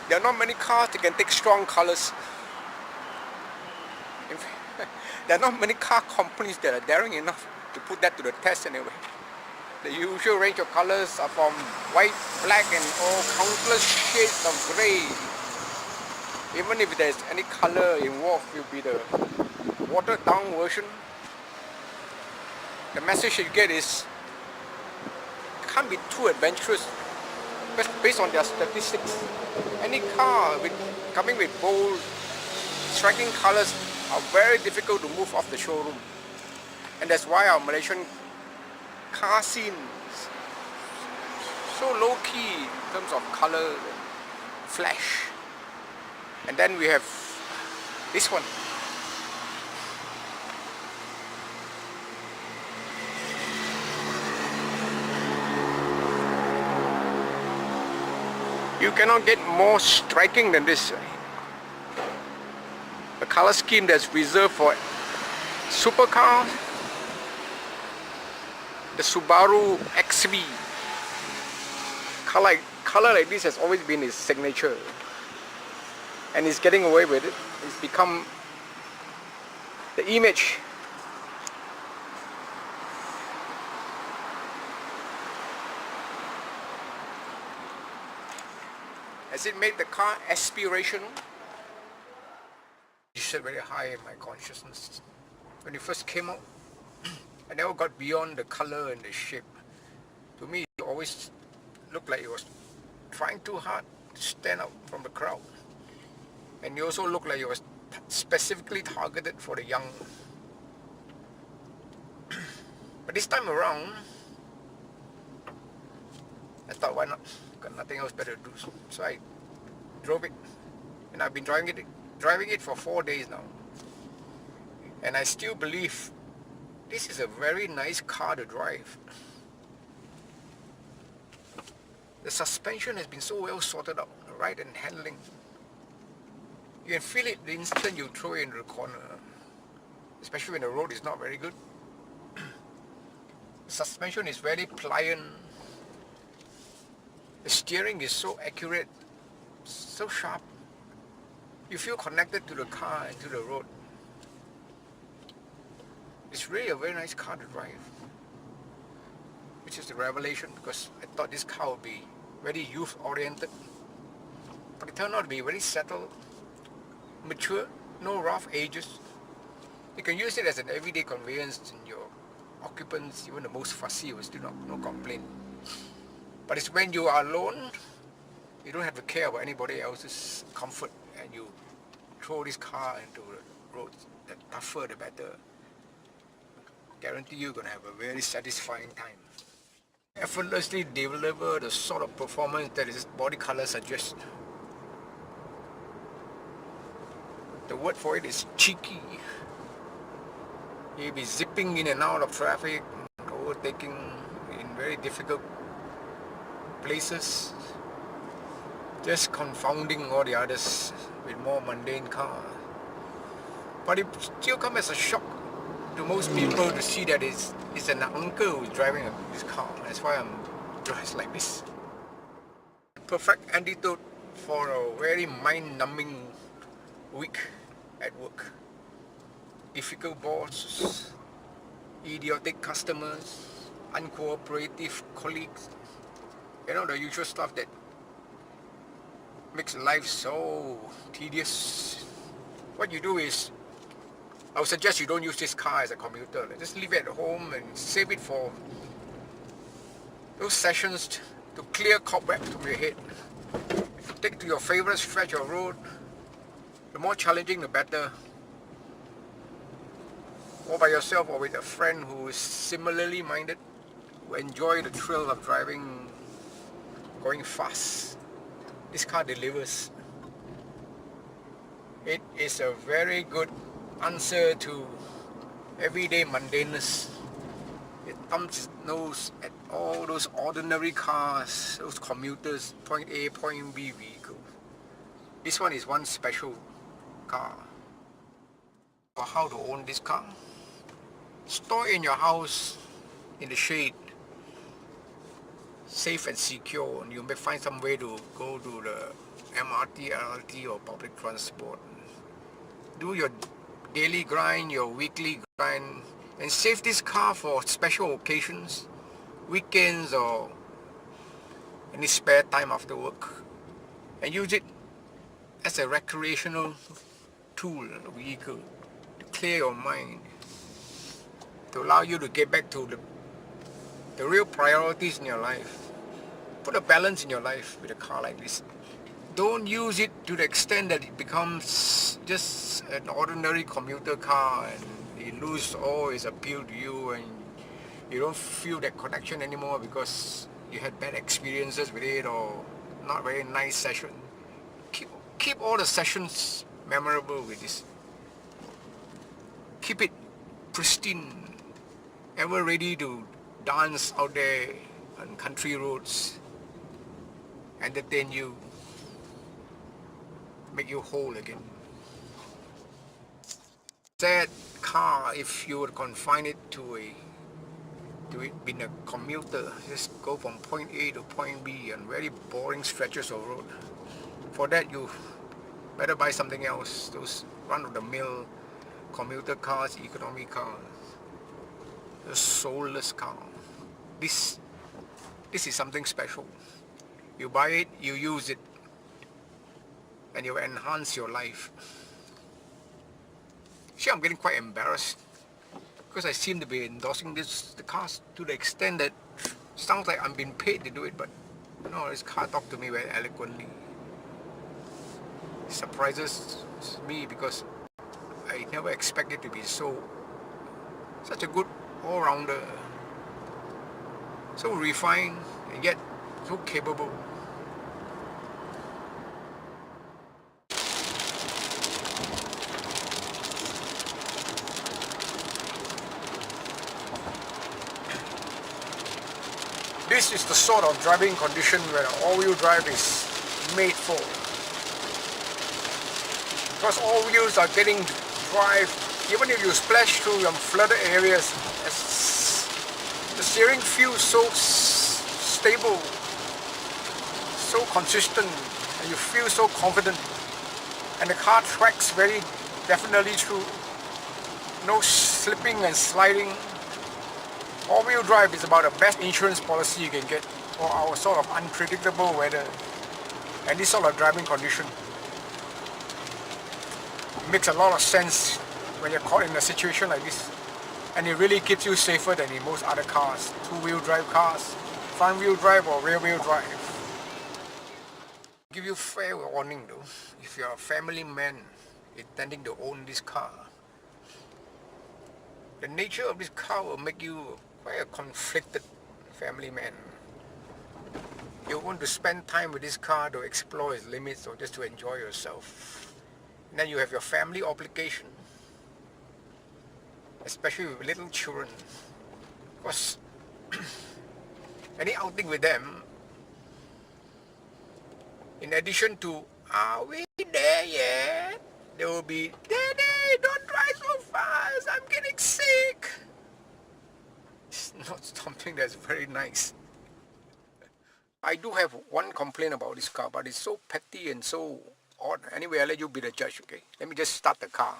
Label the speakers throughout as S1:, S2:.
S1: There are not many cars that can take strong colors. In fact, there are not many car companies that are daring enough to put that to the test anyway. The usual range of colors are from white, black and all countless shades of grey. Even if there's any color involved, it will be the watered down version. The message you get is can't be too adventurous based on their statistics. Any car coming with bold, striking colors are very difficult to move off the showroom. And that's why our Malaysian car scene is so low-key in terms of color, flash. And then we have this one. You cannot get more striking than this. The color scheme that's reserved for supercars. The Subaru XV. Color like this has always been his signature. And he's getting away with it. It's become the image. Has it made the car aspirational? You set very high in my consciousness. When it first came out, I never got beyond the color and the shape. To me, it always looked like it was trying too hard to stand out from the crowd. And it also looked like it was specifically targeted for the young. But this time around, I thought, why not? Got nothing else better to do. So I drove it. And I've been driving it for 4 days now. And I still believe this is a very nice car to drive. The suspension has been so well sorted out, the ride and handling. You can feel it the instant you throw it into the corner, especially when the road is not very good. The suspension is very pliant. The steering is so accurate, so sharp. You feel connected to the car and to the road. It's really a very nice car to drive, which is the revelation, because I thought this car would be very youth-oriented, but it turned out to be very settled, mature, no rough edges. You can use it as an everyday conveyance, and your occupants, even the most fussy, will still no complaint. But it's when you are alone, you don't have to care about anybody else's comfort, and you throw this car into the road. The tougher the better. Guarantee you're going to have a very satisfying time. Effortlessly deliver the sort of performance that its body color suggests. The word for it is cheeky. You'll be zipping in and out of traffic, overtaking in very difficult places, just confounding all the others with more mundane cars. But it still comes as a shock to most people to see that it's an uncle who's driving this car. That's why I'm dressed like this. Perfect antidote for a very mind-numbing week at work. Difficult boss, idiotic customers, uncooperative colleagues. You know, the usual stuff that makes life so tedious. What you do is, I would suggest you don't use this car as a commuter. Just leave it at home and save it for those sessions to clear cobwebs from your head. Take it to your favorite stretch of road. The more challenging, the better. Or by yourself, or with a friend who is similarly minded, who enjoy the thrill of driving, going fast. This car delivers. It is a very good answer to everyday mundaneness. It thumbs its nose at all those ordinary cars, those commuters, point A, point B vehicles. This one is one special car. For how to own this car? Store in your house in the shade. safe and secure, and you may find some way to go to the MRT, LRT or public transport. Do your daily grind, your weekly grind, and save this car for special occasions, weekends or any spare time after work, and use it as a recreational tool, vehicle, to clear your mind, to allow you to get back to the real priorities in your life. Put a balance in your life with a car like this. Don't use it to the extent that it becomes just an ordinary commuter car and it loses all its appeal to you, and you don't feel that connection anymore because you had bad experiences with it or not very nice session. Keep all the sessions memorable with this. Keep it pristine, ever ready to dance out there on country roads, entertain you, make you whole again. That car, if you would confine it to it being a commuter, just go from point A to point B on very boring stretches of road. For that, you better buy something else. Those run-of-the-mill commuter cars, economy cars, a soulless car. This is something special. You buy it, you use it, and you enhance your life. See, I'm getting quite embarrassed because I seem to be endorsing the cars to the extent that sounds like I'm being paid to do it, but no, this car talked to me very eloquently. It surprises me because I never expected to be such a good all-rounder, so refined and yet so capable. This is the sort of driving condition where all-wheel drive is made for. Because all wheels are getting drive, even if you splash through some flooded areas, the steering feels so stable, so consistent, and you feel so confident. And the car tracks very definitely through. No slipping and sliding. All-wheel drive is about the best insurance policy you can get for our sort of unpredictable weather and this sort of driving condition. It makes a lot of sense when you're caught in a situation like this, and it really keeps you safer than in most other cars, two-wheel drive cars, front-wheel drive or rear-wheel drive. Give you fair warning though, if you're a family man intending to own this car, the nature of this car will make you quite a conflicted family man. You want to spend time with this car to explore its limits or just to enjoy yourself. And then you have your family obligation, especially with little children. Because any outing with them, in addition to, are we there yet? There will be, Daddy, don't drive so fast, I'm getting sick. It's not something that's very nice. I do have one complaint about this car, but it's so petty and so odd. Anyway, I'll let you be the judge, okay? Let me just start the car.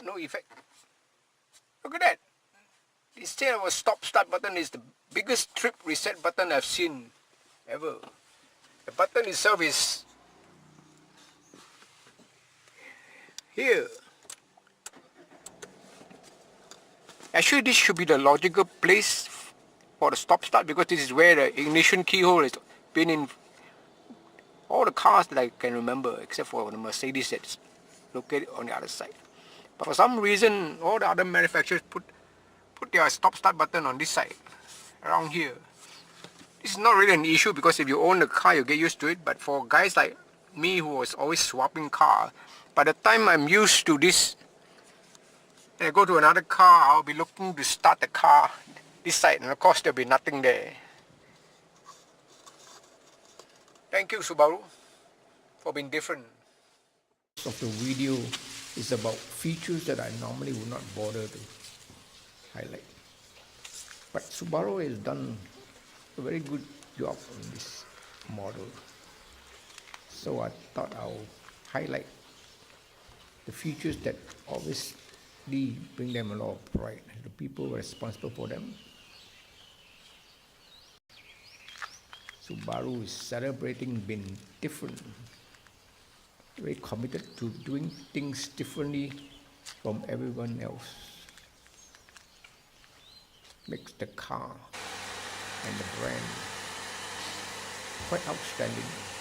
S1: No effect. Look at that. Instead of a stop-start button, is the biggest trip reset button I've seen ever. The button itself is here. Actually, this should be the logical place for the stop-start because this is where the ignition keyhole has been in all the cars that I can remember, except for the Mercedes that's located on the other side. But for some reason, all the other manufacturers put their stop-start button on this side, around here. This is not really an issue because if you own the car, you get used to it. But for guys like me who was always swapping car, by the time I'm used to this, and I go to another car, I'll be looking to start the car this side, and of course there'll be nothing there. Thank you, Subaru, for being different. Of the video is about features that I normally would not bother to highlight. But Subaru has done a very good job on this model. So I thought I'll highlight the features that obviously bring them a lot of pride. The people responsible for them. Subaru is celebrating being different, very committed to doing things differently from everyone else. Makes the car and the brand quite outstanding.